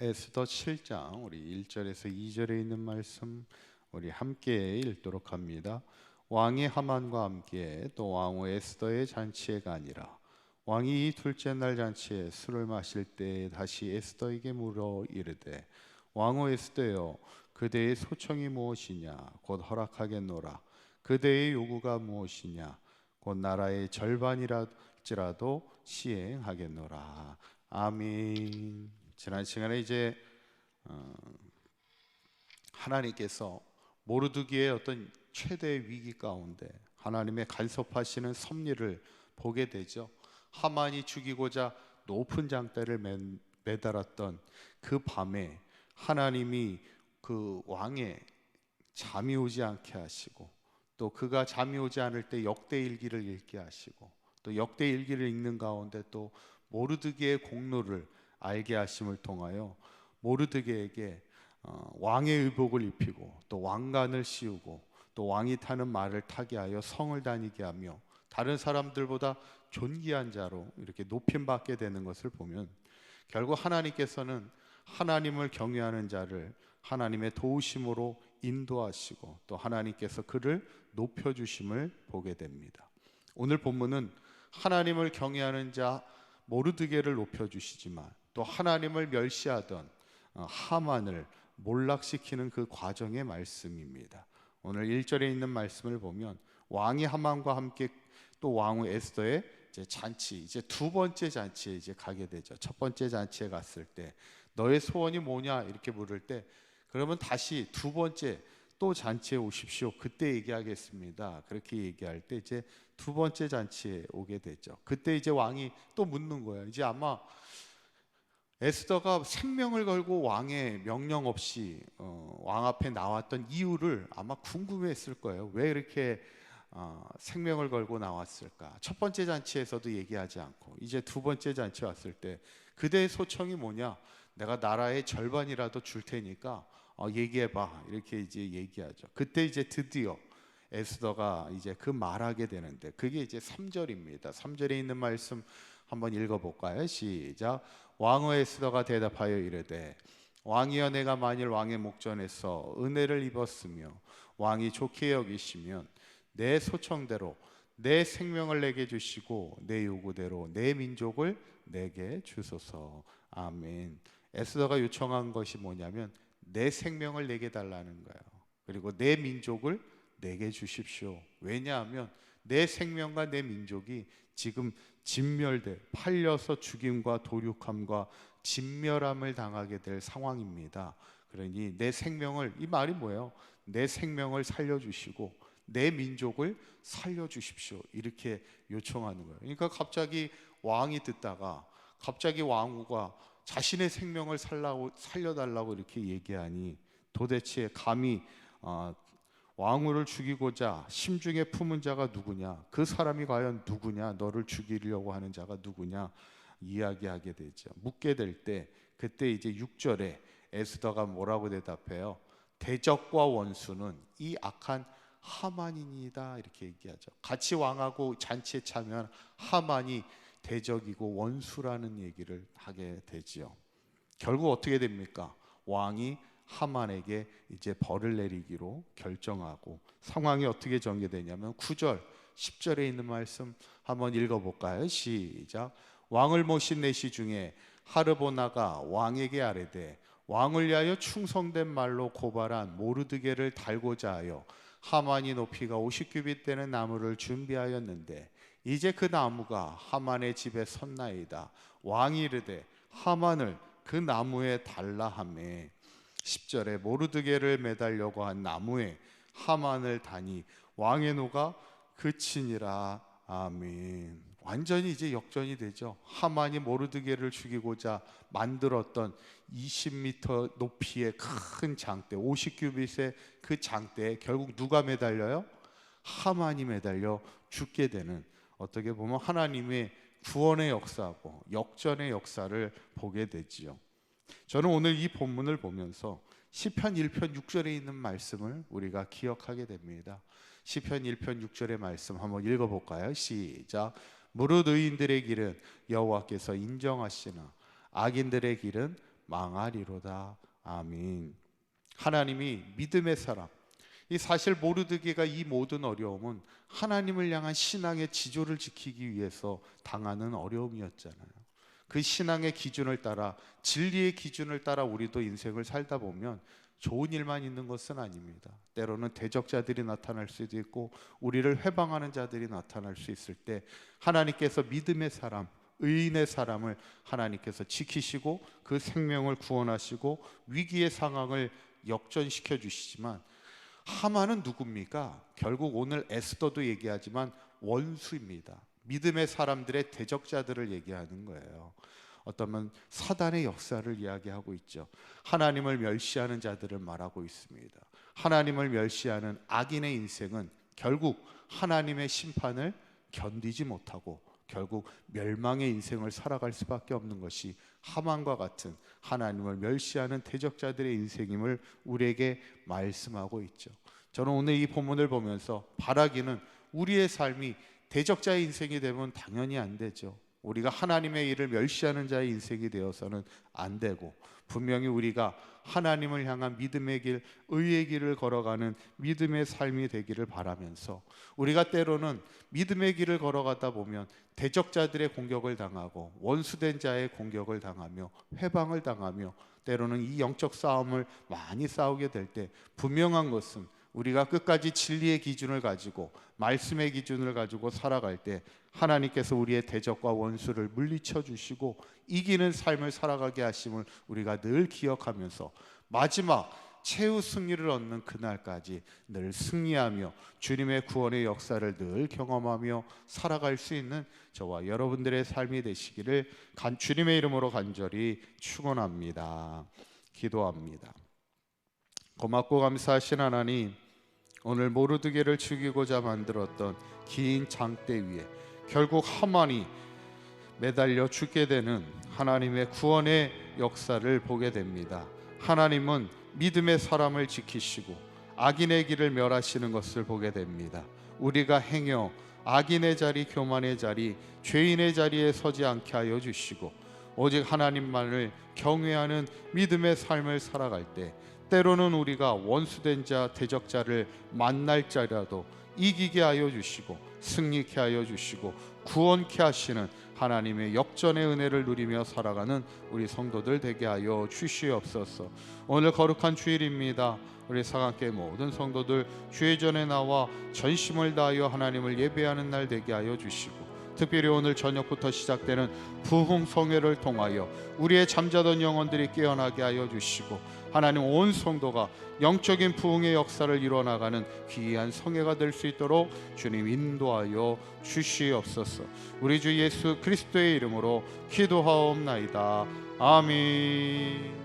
에스더 7장 우리 1절에서 2절에 있는 말씀 우리 함께 읽도록 합니다. 왕이 하만과 함께 또 왕후 에스더의 잔치에가 아니라 왕이 이 둘째 날 잔치에 술을 마실 때 다시 에스더에게 물어 이르되 왕후 에스더여 그대의 소청이 무엇이냐 곧 허락하겠노라. 그대의 요구가 무엇이냐 곧 나라의 절반이랄지라도 시행하겠노라. 아멘. 지난 시간에 이제 하나님께서 모르드기의 어떤 최대의 위기 가운데 하나님의 간섭하시는 섭리를 보게 되죠. 하만이 죽이고자 높은 장대를 매달았던 그 밤에 하나님이 그 왕의 잠이 오지 않게 하시고, 또 그가 잠이 오지 않을 때 역대일기를 읽게 하시고, 또 역대일기를 읽는 가운데 또 모르드기의 공로를 알게 하심을 통하여 모르드게에게 왕의 의복을 입히고 또 왕관을 씌우고 또 왕이 타는 말을 타게 하여 성을 다니게 하며 다른 사람들보다 존귀한 자로 이렇게 높임받게 되는 것을 보면, 결국 하나님께서는 하나님을 경외하는 자를 하나님의 도우심으로 인도하시고 또 하나님께서 그를 높여주심을 보게 됩니다. 오늘 본문은 하나님을 경외하는 자 모르드게를 높여주시지만 또 하나님을 멸시하던 하만을 몰락시키는 그 과정의 말씀입니다. 오늘 1절에 있는 말씀을 보면 왕이 하만과 함께 또 왕후 에스더의 이제 잔치, 이제 두 번째 잔치에 이제 가게 되죠. 첫 번째 잔치에 갔을 때 너의 소원이 뭐냐 이렇게 물을 때, 그러면 다시 두 번째 또 잔치에 오십시오, 그때 얘기하겠습니다, 그렇게 얘기할 때 이제 두 번째 잔치에 오게 되죠. 그때 이제 왕이 또 묻는 거예요. 이제 아마 에스더가 생명을 걸고 왕의 명령 없이 왕 앞에 나왔던 이유를 아마 궁금해했을 거예요. 왜 이렇게 생명을 걸고 나왔을까? 첫 번째 잔치에서도 얘기하지 않고 이제 두 번째 잔치 왔을 때 그대의 소청이 뭐냐? 내가 나라의 절반이라도 줄 테니까 얘기해봐, 이렇게 이제 얘기하죠. 그때 이제 드디어 에스더가 이제 그 말하게 되는데, 그게 이제 3절입니다. 3절에 있는 말씀 한번 읽어볼까요? 시작. 왕후 에스더가 대답하여 이르되 왕이여 내가 만일 왕의 목전에서 은혜를 입었으며 왕이 좋게 여기시면 내 소청대로 내 생명을 내게 주시고 내 요구대로 내 민족을 내게 주소서. 아멘. 에스더가 요청한 것이 뭐냐면 내 생명을 내게 달라는 거예요. 그리고 내 민족을 내게 주십시오. 왜냐하면 내 생명과 내 민족이 지금 진멸돼 팔려서 죽임과 도륙함과 진멸함을 당하게 될 상황입니다. 그러니 내 생명을, 이 말이 뭐예요? 내 생명을 살려주시고 내 민족을 살려주십시오, 이렇게 요청하는 거예요. 그러니까 갑자기 왕이 듣다가 갑자기 왕후가 자신의 생명을 살려달라고 이렇게 얘기하니 도대체 감히 왕후를 죽이고자 심중에 품은 자가 누구냐, 그 사람이 과연 누구냐, 너를 죽이려고 하는 자가 누구냐 이야기하게 되죠. 묻게 될 때 그때 이제 6절에 에스더가 뭐라고 대답해요? 대적과 원수는 이 악한 하만이니이다, 이렇게 얘기하죠. 같이 왕하고 잔치에 참여한 하만이 대적이고 원수라는 얘기를 하게 되지요. 결국 어떻게 됩니까? 왕이 하만에게 이제 벌을 내리기로 결정하고, 상황이 어떻게 전개되냐면 9절 10절에 있는 말씀 한번 읽어볼까요? 시작. 왕을 모신 내시 중에 하르보나가 왕에게 아뢰되 왕을 위하여 충성된 말로 고발한 모르드게를 달고자 하여 하만이 높이가 50규빗 되는 나무를 준비하였는데 이제 그 나무가 하만의 집에 섰나이다. 왕이 이르되 하만을 그 나무에 달라 하매 10절에 모르드게를 매달려고 한 나무에 하만을 다니 왕의 노가 그치니라. 아멘. 완전히 이제 역전이 되죠. 하만이 모르드게를 죽이고자 만들었던 20m 높이의 큰 장대, 50규빗의 그 장대에 결국 누가 매달려요? 하만이 매달려 죽게 되는, 어떻게 보면 하나님의 구원의 역사고 역전의 역사를 보게 되지요. 저는 오늘 이 본문을 보면서 시편 1편 6절에 있는 말씀을 우리가 기억하게 됩니다. 시편 1편 6절의 말씀 한번 읽어볼까요? 시작. 무릇 의인들의 길은 여호와께서 인정하시나 악인들의 길은 망하리로다. 아멘. 하나님이 믿음의 사람, 이 사실 모르드게가 이 모든 어려움은 하나님을 향한 신앙의 지조를 지키기 위해서 당하는 어려움이었잖아요. 그 신앙의 기준을 따라, 진리의 기준을 따라 우리도 인생을 살다 보면 좋은 일만 있는 것은 아닙니다. 때로는 대적자들이 나타날 수도 있고 우리를 회방하는 자들이 나타날 수 있을 때 하나님께서 믿음의 사람, 의인의 사람을 하나님께서 지키시고 그 생명을 구원하시고 위기의 상황을 역전시켜 주시지만, 하만은 누굽니까? 결국 오늘 에스더도 얘기하지만 원수입니다. 믿음의 사람들의 대적자들을 얘기하는 거예요. 어쩌면 사단의 역사를 이야기하고 있죠. 하나님을 멸시하는 자들을 말하고 있습니다. 하나님을 멸시하는 악인의 인생은 결국 하나님의 심판을 견디지 못하고 결국 멸망의 인생을 살아갈 수밖에 없는 것이 하만과 같은 하나님을 멸시하는 대적자들의 인생임을 우리에게 말씀하고 있죠. 저는 오늘 이 본문을 보면서 바라기는 우리의 삶이 대적자의 인생이 되면 당연히 안 되죠. 우리가 하나님의 일을 멸시하는 자의 인생이 되어서는 안 되고, 분명히 우리가 하나님을 향한 믿음의 길, 의의 길을 걸어가는 믿음의 삶이 되기를 바라면서, 우리가 때로는 믿음의 길을 걸어가다 보면 대적자들의 공격을 당하고 원수된 자의 공격을 당하며 회방을 당하며 때로는 이 영적 싸움을 많이 싸우게 될 때, 분명한 것은 우리가 끝까지 진리의 기준을 가지고 말씀의 기준을 가지고 살아갈 때 하나님께서 우리의 대적과 원수를 물리쳐 주시고 이기는 삶을 살아가게 하심을 우리가 늘 기억하면서 마지막 최후 승리를 얻는 그날까지 늘 승리하며 주님의 구원의 역사를 늘 경험하며 살아갈 수 있는 저와 여러분들의 삶이 되시기를 주님의 이름으로 간절히 축원합니다. 기도합니다. 고맙고 감사하신 하나님, 오늘 모르드게를 죽이고자 만들었던 긴 장대 위에 결국 하만이 매달려 죽게 되는 하나님의 구원의 역사를 보게 됩니다. 하나님은 믿음의 사람을 지키시고 악인의 길을 멸하시는 것을 보게 됩니다. 우리가 행여 악인의 자리, 교만의 자리, 죄인의 자리에 서지 않게 하여 주시고 오직 하나님만을 경외하는 믿음의 삶을 살아갈 때 때로는 우리가 원수된 자, 대적자를 만날 자라도 이기게 하여 주시고 승리케 하여 주시고 구원케 하시는 하나님의 역전의 은혜를 누리며 살아가는 우리 성도들 되게 하여 주시옵소서. 오늘 거룩한 주일입니다. 우리 사랑교회 모든 성도들 주의 전에 나와 전심을 다하여 하나님을 예배하는 날 되게 하여 주시고, 특별히 오늘 저녁부터 시작되는 부흥성회를 통하여 우리의 잠자던 영혼들이 깨어나게 하여 주시고 하나님 온 성도가 영적인 부흥의 역사를 이뤄나가는 귀한 성회가 될 수 있도록 주님 인도하여 주시옵소서. 우리 주 예수 그리스도의 이름으로 기도하옵나이다. 아멘.